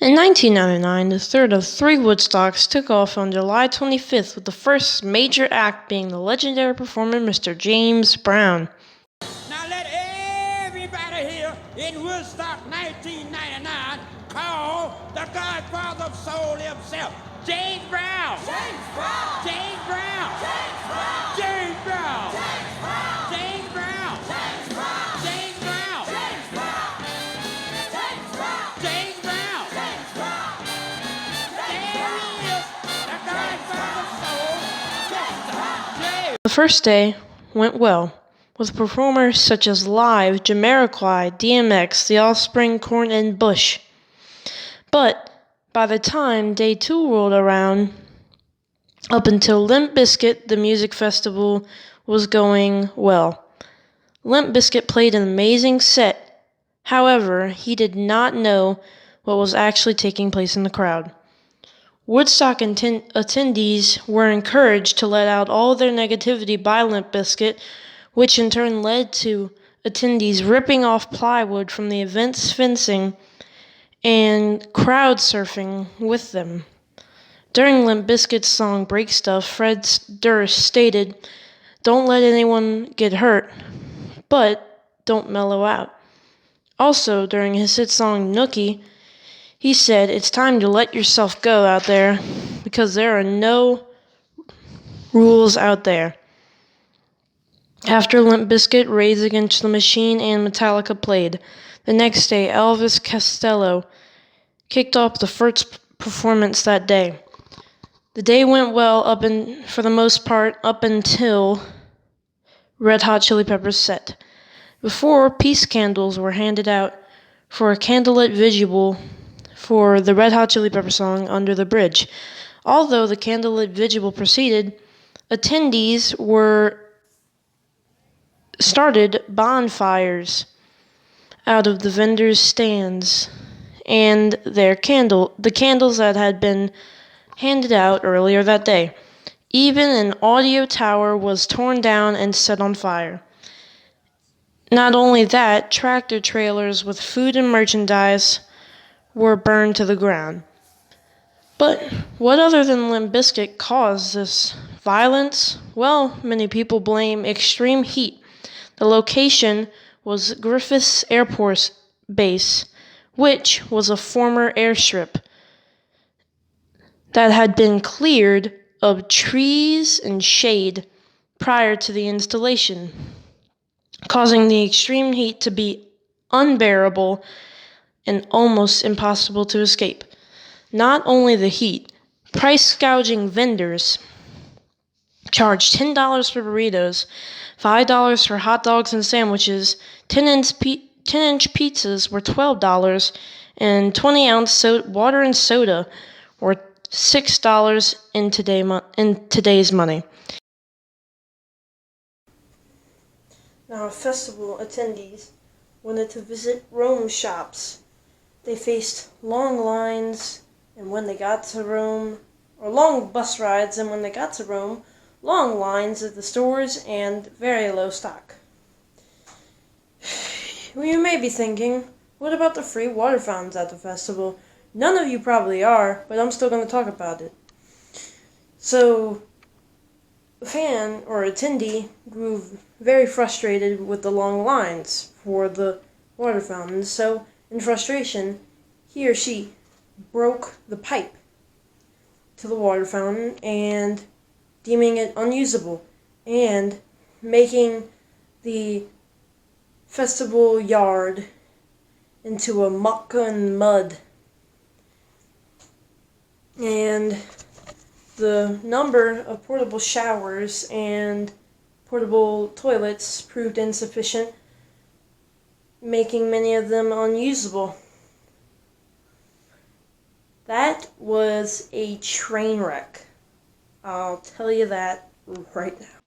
In 1999, the third of three Woodstocks took off on July 25th, with the first major act being the legendary performer Mr. James Brown. Now let everybody here in Woodstock 1999 call the Godfather of Soul himself, James Brown. James Brown. James Brown. James Brown. James Brown. James Brown. James Brown. James Brown. James Brown. James Brown. James Brown. James Brown. James Brown. There he is, the Godfather of Soul, Mr. James. The first day went well, with performers such as Live, Jamiroquai, DMX, The Offspring, Korn, and Bush. But by the time day 2 rolled around, up until Limp Bizkit, the music festival was going well. Limp Bizkit played an amazing set. However, he did not know what was actually taking place in the crowd. Woodstock attendees were encouraged to let out all their negativity by Limp Bizkit, which in turn led to attendees ripping off plywood from the event's fencing and crowd surfing with them. During Limp Bizkit's song Break Stuff, Fred Durst stated, "Don't let anyone get hurt, but don't mellow out." Also, during his hit song Nookie, he said, "It's time to let yourself go out there, because there are no rules out there." After Limp Bizkit, Rage Against the Machine, and Metallica played, the next day Elvis Costello kicked off the first performance that day. The day went well for the most part up until Red Hot Chili Peppers set. Before, peace candles were handed out for a candlelit vigil for the Red Hot Chili Peppers song Under the Bridge. Although the candlelit vigil proceeded, attendees started bonfires out of the vendors' stands, and the candles that had been handed out earlier that day. Even an audio tower was torn down and set on fire. Not only that, tractor trailers with food and merchandise were burned to the ground. But what other than Limp Bizkit caused this violence? Well, many people blame extreme heat. The location was Griffiths Air Force Base, which was a former airstrip that had been cleared of trees and shade prior to the installation, causing the extreme heat to be unbearable and almost impossible to escape. Not only the heat, price gouging vendors charged $10 for burritos, $5 for hot dogs and sandwiches, 10-inch pizzas were $12, and 20-ounce water and soda were $6 in today's money. Now, festival attendees wanted to visit Rome shops. They faced long lines, and when they got to Rome, or long bus rides, and when they got to Rome, long lines at the stores and very low stock. You may be thinking, what about the free water fountains at the festival? None of you probably are, but I'm still going to talk about it. So, a fan or attendee grew very frustrated with the long lines for the water fountains, so in frustration, he or she broke the pipe to the water fountain and deeming it unusable and making the festival yard into a muck and mud. And the number of portable showers and portable toilets proved insufficient, making many of them unusable. That was a train wreck. I'll tell you that right now.